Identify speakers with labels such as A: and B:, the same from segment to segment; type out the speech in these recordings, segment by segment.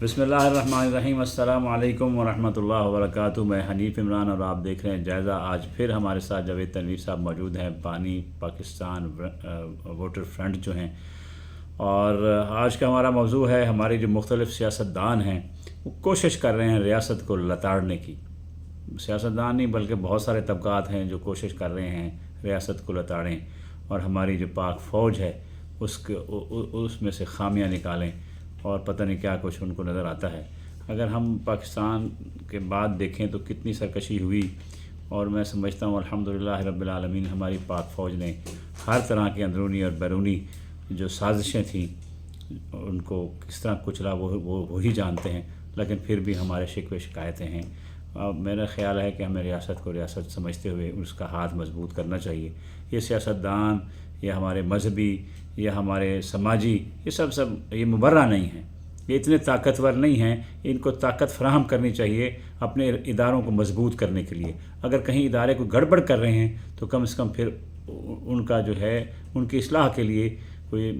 A: بسم اللہ الرحمن الرحیم۔ السلام علیکم ورحمۃ اللہ وبرکاتہ۔ میں حنیف عمران اور آپ دیکھ رہے ہیں جائزہ۔ آج پھر ہمارے ساتھ جاوید تنویر صاحب موجود ہیں، بانی پاکستان ووٹر فرنٹ جو ہیں، اور آج کا ہمارا موضوع ہے ہماری جو مختلف سیاستدان ہیں وہ کوشش کر رہے ہیں ریاست کو لتاڑنے کی۔ سیاستدان نہیں بلکہ بہت سارے طبقات ہیں جو کوشش کر رہے ہیں ریاست کو لتاڑیں اور ہماری جو پاک فوج ہے اس میں سے خامیاں نکالیں، اور پتہ نہیں کیا کچھ ان کو نظر آتا ہے۔ اگر ہم پاکستان کے بعد دیکھیں تو کتنی سرکشی ہوئی، اور میں سمجھتا ہوں الحمدللہ رب العالمین ہماری پاک فوج نے ہر طرح کی اندرونی اور بیرونی جو سازشیں تھیں ان کو کس طرح کچلا وہی جانتے ہیں، لیکن پھر بھی ہمارے شکوے شکایتیں ہیں۔ میرا خیال ہے کہ ہمیں ریاست کو ریاست سمجھتے ہوئے اس کا ہاتھ مضبوط کرنا چاہیے۔ یہ سیاستدان یا ہمارے مذہبی یا ہمارے سماجی یہ سب یہ مبرہ نہیں ہیں، یہ اتنے طاقتور نہیں ہیں۔ ان کو طاقت فراہم کرنی چاہیے اپنے اداروں کو مضبوط کرنے کے لیے۔ اگر کہیں ادارے کو گڑبڑ کر رہے ہیں تو کم سے کم پھر ان کا جو ہے ان کی اصلاح کے لیے کوئی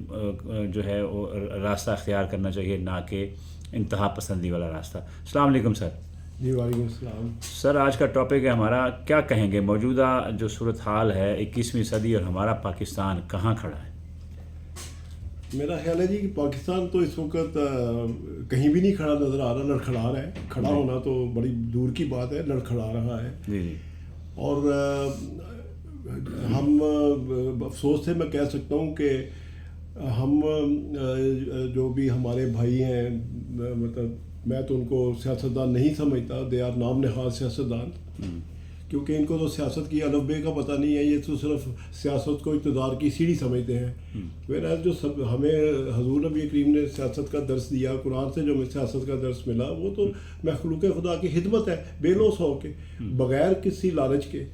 A: جو ہے وہ راستہ اختیار کرنا چاہیے، نہ کہ انتہا پسندی والا راستہ۔ السلام علیکم سر۔
B: جی وعلیکم السلام
A: سر، آج کا ٹاپک ہے ہمارا، کیا کہیں گے موجودہ جو صورتحال ہے 21ویں صدی اور ہمارا پاکستان کہاں کھڑا ہے؟
B: میرا خیال ہے جی کہ پاکستان تو اس وقت کہیں بھی نہیں کھڑا نظر آ رہا، لڑکھڑا رہا ہے۔ کھڑا ہونا تو بڑی دور کی بات ہے، لڑکھڑا رہا ہے۔
A: جی
B: اور ہم افسوس سے میں کہہ سکتا ہوں کہ ہم جو بھی ہمارے بھائی ہیں، مطلب میں تو ان کو سیاستدان نہیں سمجھتا، دے آر نام نہاد سیاستدان، کیونکہ ان کو تو سیاست کی الف بے کا پتہ نہیں ہے۔ یہ تو صرف سیاست کو اقتدار کی سیڑھی سمجھتے ہیں۔ میرا جو ہمیں حضور نبی کریم نے سیاست کا درس دیا، قرآن سے جو ہمیں سیاست کا درس ملا، وہ تو مخلوق خدا کی خدمت ہے، بے لوث ہو کے، بغیر کسی لالچ کے۔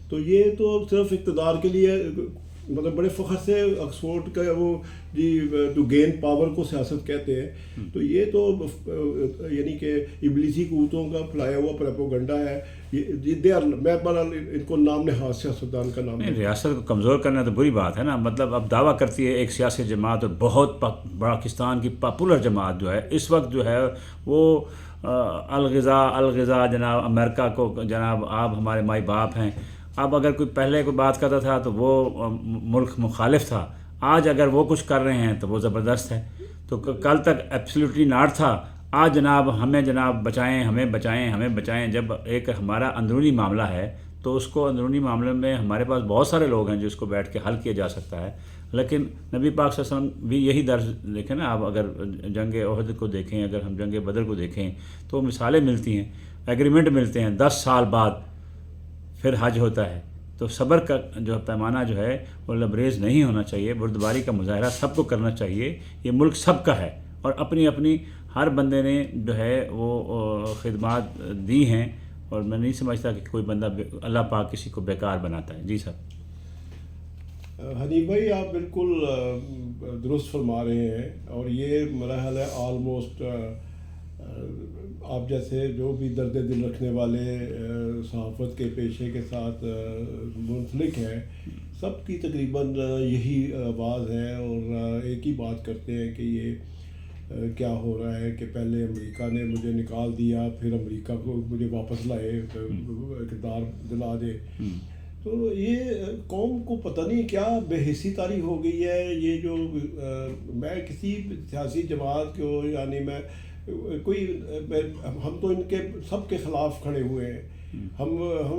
B: تو یہ تو صرف اقتدار کے لیے، مطلب بڑے فخر سے آکسفورڈ کا وہ جی ٹو گین پاور کو سیاست کہتے ہیں۔ تو یہ تو یعنی کہ ابلیسی قوتوں کا پھیلایا ہوا پروپیگنڈا ہے۔ میں ان کو نام نہاد سیاستدان کا نام
A: ریاست کو کمزور کرنا تو بری بات ہے نا۔ مطلب اب دعویٰ کرتی ہے ایک سیاسی جماعت، اور بہت پاکستان کی پاپولر جماعت جو ہے اس وقت جو ہے وہ الغذا جناب امریکہ کو، جناب آپ ہمارے مائی باپ ہیں۔ اب اگر کوئی پہلے کوئی بات کرتا تھا تو وہ ملک مخالف تھا، آج اگر وہ کچھ کر رہے ہیں تو وہ زبردست ہے۔ تو کل تک ایبسلیوٹلی ناٹ تھا، آج جناب ہمیں جناب بچائیں، ہمیں بچائیں، ہمیں بچائیں۔ جب ایک ہمارا اندرونی معاملہ ہے تو اس کو اندرونی معاملے میں ہمارے پاس بہت سارے لوگ ہیں جو اس کو بیٹھ کے حل کیا جا سکتا ہے، لیکن نبی پاک صلی اللہ علیہ وسلم بھی یہی درس دیکھیں نا۔ آپ اگر جنگ احد کو دیکھیں، اگر ہم جنگ بدر کو دیکھیں تو مثالیں ملتی ہیں، ایگریمنٹ ملتے ہیں، 10 سال بعد پھر حج ہوتا ہے۔ تو صبر کا جو پیمانہ جو ہے وہ لبریز نہیں ہونا چاہیے، بردباری کا مظاہرہ سب کو کرنا چاہیے۔ یہ ملک سب کا ہے، اور اپنی اپنی ہر بندے نے جو ہے وہ خدمات دی ہیں، اور میں نہیں سمجھتا کہ کوئی بندہ اللہ پاک کسی کو بیکار بناتا ہے۔ جی سر۔
B: حنیف بھائی آپ بالکل درست فرما رہے ہیں، اور یہ میرا خیال ہے آلموسٹ آپ جیسے جو بھی درد دل رکھنے والے صحافت کے پیشے کے ساتھ منسلک ہیں، سب کی تقریباً یہی آواز ہے، اور ایک ہی بات کرتے ہیں کہ یہ کیا ہو رہا ہے کہ پہلے امریکہ نے مجھے نکال دیا، پھر امریکہ کو مجھے واپس لائے، اقتدار دلا دے۔ تو یہ قوم کو پتہ نہیں کیا بے حسی طاری ہو گئی ہے۔ یہ جو میں کسی سیاسی جماعت کو، یعنی میں کوئی، ہم تو ان کے سب کے خلاف کھڑے ہوئے ہیں۔ ہم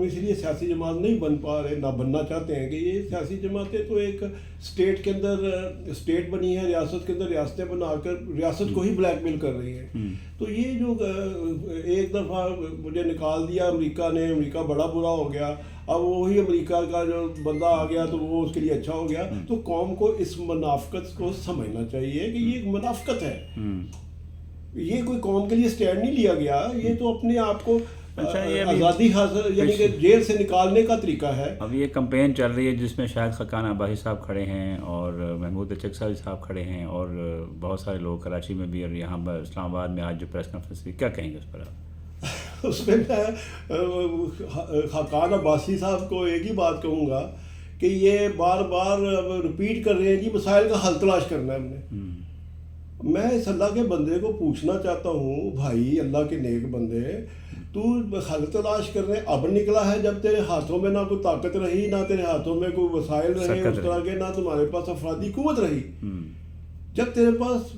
B: اس لیے سیاسی جماعت نہیں بن پا رہے، نہ بننا چاہتے ہیں، کہ یہ سیاسی جماعتیں تو ایک اسٹیٹ کے اندر اسٹیٹ بنی ہے، ریاست کے اندر ریاستیں بنا کر ریاست کو ہی بلیک میل کر رہی ہیں۔ تو یہ جو ایک دفعہ مجھے نکال دیا امریکہ نے، امریکہ بڑا برا ہو گیا، اب وہی امریکہ کا جو بندہ آ گیا تو وہ اس کے لیے اچھا ہو گیا۔ تو قوم کو اس منافقت کو سمجھنا چاہیے کہ یہ ایک منافقت ہے، یہ کوئی قوم کے لیے سٹینڈ نہیں لیا گیا، یہ تو اپنے آپ کو آزادی حاصل یعنی کہ جیل سے نکالنے کا طریقہ ہے۔
A: اب یہ کمپین چل رہی ہے جس میں شاہد خاقان عباسی صاحب کھڑے ہیں، اور محمود اچک صاحب کھڑے ہیں، اور بہت سارے لوگ کراچی میں بھی، اور یہاں پر اسلام آباد میں آج جو پریس کانفرنس ہوئی، کیا کہیں گے اس پر آپ؟
B: اس میں خاقان عباسی صاحب کو ایک ہی بات کہوں گا کہ یہ بار بار رپیٹ کر رہے ہیں جی مسائل کا حل تلاش کرنا ہے ہم نے۔ میں اس اللہ کے بندے کو پوچھنا چاہتا ہوں، بھائی اللہ کے نیک بندے، تو حل تلاش کرنے اب نکلا ہے جب تیرے ہاتھوں میں نہ کوئی طاقت رہی، نہ تیرے ہاتھوں میں کوئی وسائل رہے اس طرح کے، نہ تمہارے پاس افرادی قوت رہی. جب تیرے پاس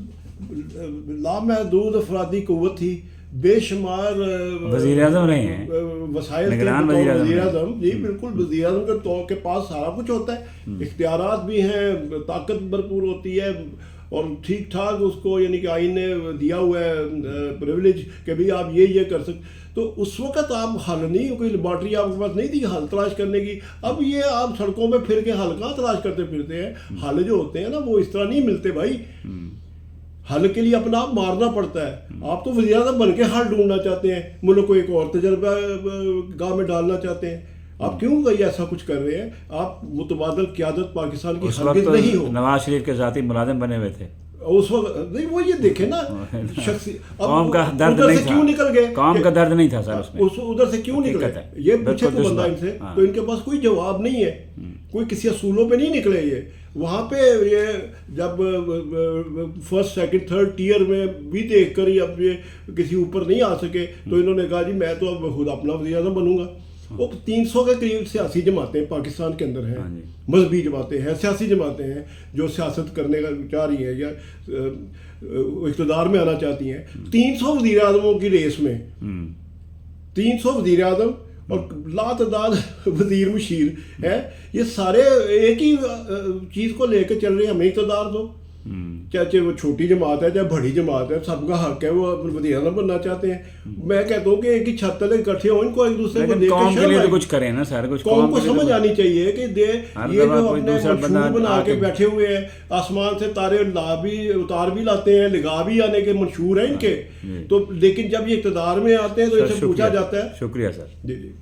B: لامحدود افرادی قوت تھی، بے شمار
A: وزیر اعظم رہے ہیں،
B: وسائل تھے، وزیر اعظم، جی بالکل، وزیر اعظم کے پاس سارا کچھ ہوتا ہے، اختیارات بھی ہیں، طاقت بھرپور ہوتی ہے، اور ٹھیک ٹھاک اس کو یعنی کہ آئین نے دیا ہوا ہے پریولیج کہ بھئی آپ یہ کر سکتے. تو اس وقت آپ حل نہیں، کوئی لیبارٹری آپ کے پاس نہیں تھی حل تلاش کرنے کی. اب یہ آپ سڑکوں میں پھر کے حل کہاں تلاش کرتے پھرتے ہیں. حل جو ہوتے ہیں نا وہ اس طرح نہیں ملتے بھائی. حل کے لیے اپنا آپ مارنا پڑتا ہے. آپ تو وزیر اعظم بن کے حل ڈھونڈنا چاہتے ہیں، ملک کو ایک اور تجربہ گاہ میں ڈالنا چاہتے ہیں. آپ کیوں گئی ایسا کچھ کر رہے ہیں؟ آپ متبادل قیادت پاکستان کی ہرگز نہیں ہو.
A: نواز شریف کے ذاتی ملازم بنے ہوئے تھے
B: اس وقت. نہیں وہ یہ دیکھیں نا شخصی
A: قوم کا درد
B: ادھر
A: نہیں
B: سے کیوں نکل گئے،
A: قوم کا درد نہیں تھا سر اس میں،
B: ادھر سے کیوں نکلے. یہ پوچھے تو بندہ ان سے تو ان کے پاس کوئی جواب نہیں ہے، کوئی کسی اصولوں پہ نہیں نکلے. یہ وہاں پہ یہ جب فرسٹ سیکنڈ تھرڈ ٹیئر میں بھی دیکھ کر ہی اب یہ کسی اوپر نہیں آ سکے تو انہوں نے کہا جی میں تو اب خود اپنا وزیر اعظم بنوں گا. وہ 300 کے قریب سیاسی جماعتیں پاکستان کے اندر ہیں، مذہبی جماعتیں ہیں، سیاسی جماعتیں ہیں جو سیاست کرنے کا چاہ رہی ہیں یا اقتدار میں آنا چاہتی ہیں. 300 وزیر اعظموں کی ریس میں 300 وزیر اعظم اور لاتعداد وزیر مشیر ہے، یہ سارے ایک ہی چیز کو لے کے چل رہے ہیں، ہمیں اقتدار دو. چاہے وہ چھوٹی جماعت ہے چاہے بڑی جماعت ہے، سب کا حق ہے وہ وزیر اعظم بننا چاہتے ہیں. میں کہتا ہوں کہ ایک ہی چھت تلے اکٹھے ہوں، ان کو ایک دوسرے کو دیکھ کے شرم آئے.
A: کچھ کریں نا سر، کچھ
B: قوم کو سمجھ آنی چاہیے کہ یہ جو اپنے منشور بنا کے بیٹھے ہوئے ہیں، آسمان سے تارے اتار بھی لاتے ہیں، لگا بھی آنے کے منشور ہیں ان کے، تو لیکن جب یہ اقتدار میں آتے ہیں تو ان سے پوچھا جاتا ہے.
A: شکریہ سر.
B: جی جی.